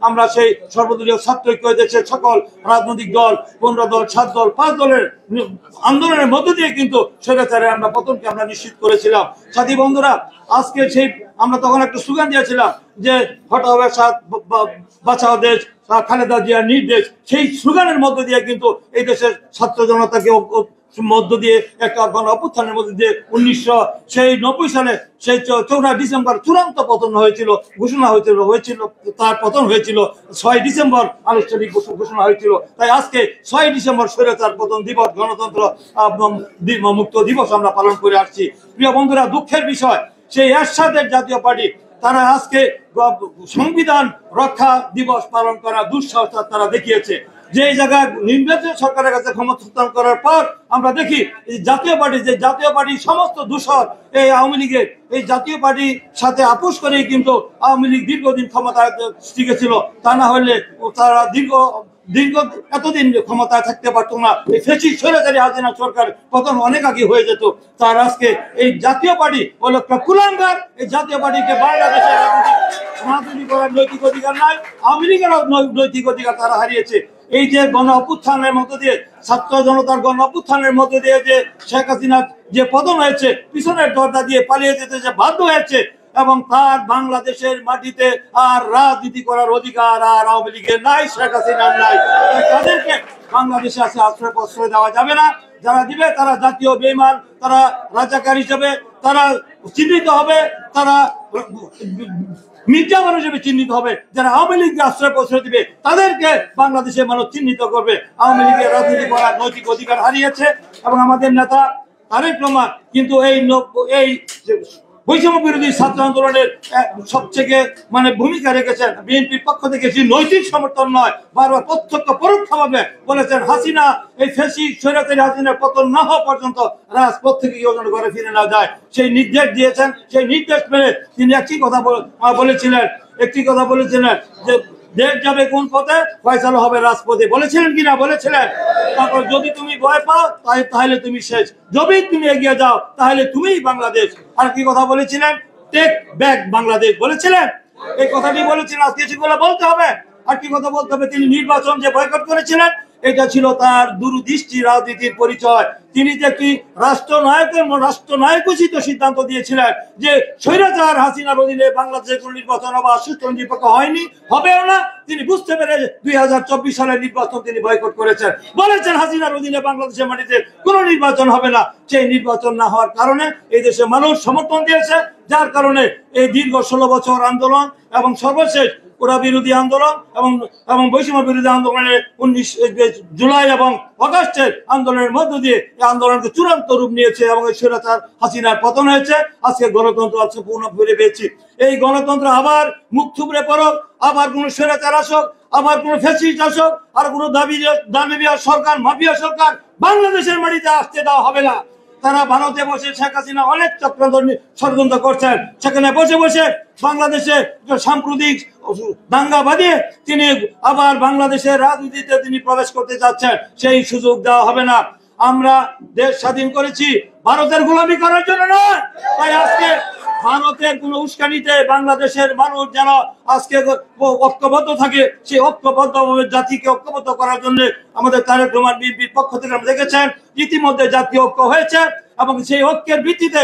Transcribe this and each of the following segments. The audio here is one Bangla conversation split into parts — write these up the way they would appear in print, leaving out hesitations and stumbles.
আমরা সেই সর্বদলীয় ছাত্র ঐক্য দেশের সকল রাজনৈতিক দল 15 দল 7 দল 5 দলের আন্দোলনের মধ্য দিয়ে কিন্তু স্বৈরাচারের আমরা পতনকে আমরা নিশ্চিত করেছিলাম। সাথী বন্ধুরা, আজকে সেই আমরা তখন একটা স্লোগান দিয়েছিলাম যে হটাও এরশাদ বাঁচাও দেশ, খালেদা জিয়ার নির্দেশ। সেই স্লোগানের মধ্য দিয়ে কিন্তু এই দেশের ছাত্র জনতাকে মধ্য দিয়ে একটা গণ অভ্যুত্থানের মধ্যে দিয়ে 1990 সালে সেই 4 ডিসেম্বর চূড়ান্ত পতন হয়েছিল, ঘোষণা হয়েছিল তার পতন হয়েছিল 6 ডিসেম্বর আনুষ্ঠানিক ঘোষণা হয়েছিল। তাই আজকে 6 ডিসেম্বর স্বৈরাচার পতন দিবস, গণতন্ত্র মুক্ত দিবস আমরা পালন করে আসছি। প্রিয় বন্ধুরা, দুঃখের বিষয় সেই এরশাদের জাতীয় পার্টি তারা আজকে সংবিধান রক্ষা দিবস পালন করা দুঃসাহস তারা দেখিয়েছে। যে জায়গায় নির্বাচিত সরকারের কাছে ক্ষমতা হস্তান্তর করার পর আমরা দেখি জাতীয় পার্টি সমস্ত দূষণ এই আওয়ামী লীগের এই জাতীয় পার্টির সাথে আপোষ করেই কিন্তু আওয়ামী লীগ দীর্ঘদিন ক্ষমতায় টিকেছিল। তা না হলে তারা দীর্ঘ এতদিন ক্ষমতায় থাকতে পারতো না। এই ফ্যাসিস্ট স্বৈরাচারী হাসিনা সরকার পতন অনেক আগে হয়ে যেত। তার আজকে এই জাতীয় পার্টি হলো একটা কুলাঙ্গার। এই জাতীয় পার্টিকে বাংলাদেশের রাজনীতি করার নৈতিক অধিকার নাই, আওয়ামী লীগেরও নৈতিক অধিকার তারা হারিয়েছে। এই যে গণ অভ্যুত্থানের মধ্য দিয়ে, ছাত্র জনতার গণ অভ্যুত্থানের মধ্য দিয়ে যে শেখ হাসিনার যে পতন হয়েছে, পিছনের দরজা দিয়ে পালিয়ে যেতে যে বাধ্য হয়েছে এবং তার বাংলাদেশের মাটিতে আর রাজনীতি করার অধিকার আর আওয়ামী লীগের নাই, শেখ হাসিনার নাই। তাদেরকে বাংলাদেশে আসে আশ্রয় প্রশ্রয় দেওয়া যাবে না। যারা দিবে তারা জাতীয় বেঈমান, তারা রাজাকার হিসেবে তারা চিহ্নিত হবে, তারা মির্জামান হিসেবে চিহ্নিত হবে। যারা আওয়ামী লীগকে আশ্রয় প্রশ্রয় দিবে তাদেরকে বাংলাদেশের মানুষ চিহ্নিত করবে। আওয়ামী লীগের রাজনীতি করার নৈতিক অধিকার হারিয়েছে এবং আমাদের নেতা তারেক রহমান কিন্তু এই বৈষম্য বিরোধী ছাত্র আন্দোলনের সবথেকে ভূমিকা রেখেছেন। বিএনপির পক্ষ থেকে যে নৈতিক সমর্থন নয়, বারবার প্রত্যক্ষ পরোক্ষভাবে বলেছেন হাসিনা এই ফ্যাসিস্ট স্বৈরাচারী হাসিনার পতন না হওয়া পর্যন্ত রাজপথ থেকে কেউ যেন ঘরে ফিরে না যায়, সেই নির্দেশ দিয়েছেন। সেই নির্দেশ মেনে তিনি একটি কথা বলেছিলেন যে দেশ যাবে কোন পথে, ফয়সালা হবে রাজপথে। বলেছিলেন কিনা? বলেছিলেন। তারপর যদি তুমি ভয় পাও তাহলে তুমি শেষ, যদি তুমি এগিয়ে যাও তাহলে তুমিই বাংলাদেশ। আর কি কথা বলেছিলেন? টেক ব্যাক বাংলাদেশ বলেছিলেন। এই কথাটি বলেছিলেন। আজকে সেগুলো বলতে হবে। আর কি কথা বলতে হবে? তিনি নির্বাচন যে বয়কট করেছিলেন, এটা ছিল তার দূরদৃষ্টি রাজনীতির পরিচয়। তিনি যে কি রাষ্ট্রনায়কোচিত সিদ্ধান্ত দিয়েছিলেন যে স্বৈরাচার হাসিনার অধীনে বাংলাদেশের কোন নির্বাচন আবার সুষ্ঠু নিরপেক্ষ হয়নি, হবেও না। তিনি বুঝতে পেরে 2024 সালের নির্বাচন তিনি বয়কট করেছেন। বলেছেন হাসিনার অধীনে বাংলাদেশের মাটিতে কোনো নির্বাচন হবে না। সেই নির্বাচন না হওয়ার কারণে এই দেশে মানুষ সমর্থন দিয়েছে, যার কারণে এই দীর্ঘ 16 বছর আন্দোলন এবং সর্বশেষ কোটা বিরোধী আন্দোলন এবং বৈষম্য বিরোধী আন্দোলনের 19 জুলাই এবং আগস্টের আন্দোলনের মধ্য দিয়ে এই আন্দোলনকে চূড়ান্ত রূপ নিয়েছে এবং এই স্বৈরাচার হাসিনার পতন হয়েছে। আজকে গণতন্ত্র আজকে পূর্ণ ফিরে পেয়েছি। এই গণতন্ত্র আবার মুখ থুবড়ে পড়ক, আবার কোন স্বৈরাচার আসক, আবার কোন ফ্যাসিস্ট আসক, আর কোন দাবিয়া সরকার, মাফিয়া সরকার বাংলাদেশের মাটিতে আসতে দেওয়া হবে না। তারা ভারতে বসে শেখ হাসিনা অনেক ষড়যন্ত্র করছেন। সেখানে বসে বসে বাংলাদেশে সাম্প্রতিক দাঙ্গা বাঁধিয়ে তিনি আবার বাংলাদেশের রাজনীতিতে তিনি প্রবেশ করতে যাচ্ছেন। সেই সুযোগ দেওয়া হবে না। আমরা দেশ স্বাধীন করেছি ভারতের গোলামি করার জন্য নয়। তাই আজকে ভারতের কোন উস্কানিতে বাংলাদেশের মানুষ যেন আজকে ঐক্যবদ্ধ থাকে, সেই ঐক্যবদ্ধভাবে জাতিকে ঐক্যবদ্ধ করার জন্য আমাদের তারেক রহমান বিএনপির পক্ষ থেকে আমরা দেখেছেন ইতিমধ্যে জাতীয় ঐক্য হয়েছে এবং সেই ঐক্যের ভিত্তিতে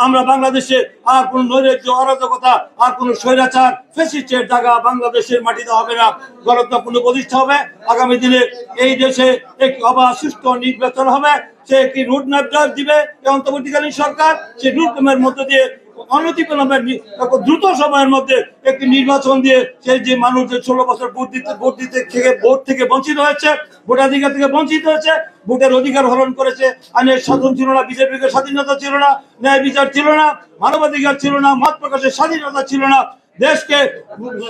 আমরা বাংলাদেশে আর কোন নৈরাজ্য, অরাজকতা, আর কোন স্বৈরাচার ফ্যাসিস্টের জায়গা বাংলাদেশের মাটিতে হবে না। গণতন্ত্র পুনঃপ্রতিষ্ঠা হবে। আগামী দিনে এই দেশে একটি অবাধ সুষ্ঠু নির্বাচন হবে। সে একটি রুটম্যাপ দিবে অন্তর্বর্তীকালীন সরকার। সেই রুটম্যাপের মধ্যে দিয়ে অনতিবিলম্বে দ্রুত সময়ের মধ্যে একটি নির্বাচন দিয়ে সেই যে মানুষ যে 16 বছর ভোট থেকে বঞ্চিত হয়েছে, ভোটাধিকার থেকে বঞ্চিত হয়েছে, ভোটের অধিকার হরণ করেছে, আইনের শাসন ছিল না, বিজেপির স্বাধীনতা ছিল না, ন্যায় বিচার ছিল না, মানবাধিকার ছিল না, মত প্রকাশের স্বাধীনতা ছিল না, দেশকে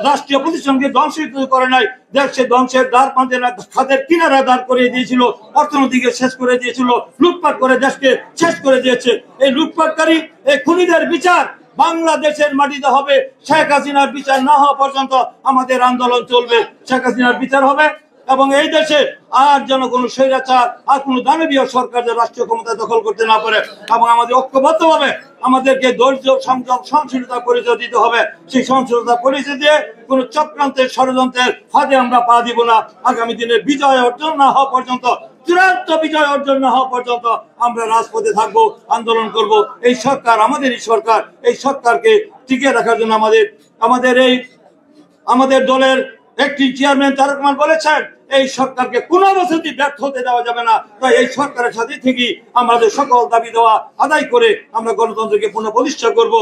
রাষ্ট্রীয় প্রতিষ্ঠানকে ধ্বংস করে নাই, দেশকে ধ্বংসের দ্বার প্রান্তে খাদের কিনারা দাঁড় করিয়ে দিয়েছিল, অর্থনীতিকে শেষ করে দিয়েছিল, লুটপাট করে দেশকে শেষ করে দিয়েছে। এই লুটপাটকারী এই খুনিদের বিচার বাংলাদেশের মাটিতে হবে। শেখ হাসিনার বিচার না হওয়া পর্যন্ত আমাদের আন্দোলন চলবে। শেখ হাসিনার বিচার হবে, এবং এই দেশে আর যেন কোনো স্বৈরাচার আর কোনো দানবীয় সরকার যে রাষ্ট্রীয় ক্ষমতা দখল করতে না পারে, এবং আমাদের ঐক্যবদ্ধভাবে আমাদেরকে ধৈর্য সংযম সহনশীলতা পরিচয় দিতে হবে। সেই সহনশীলতা পরিচয় দিয়ে কোনো চক্রান্তের ষড়যন্ত্রের ফাঁদে আমরা পা দিব না। আগামী দিনে বিজয় অর্জন না হওয়া পর্যন্ত, চূড়ান্ত বিজয় অর্জন না হওয়া পর্যন্ত আমরা রাজপথে থাকবো, আন্দোলন করব। এই সরকার আমাদেরই সরকার, এই সরকারকে টিকিয়ে রাখার জন্য আমাদের দলের একটি চেয়ারম্যান তারেক রহমান বলেছেন, এই সরকারকে কোনো অবস্থাতে ব্যর্থ হতে দেওয়া যাবে না। তাই এই সরকারের সাথে থেকে আমাদের সকল দাবি দেওয়া আদায় করে আমরা গণতন্ত্রকে পুনঃপ্রতিষ্ঠা করব।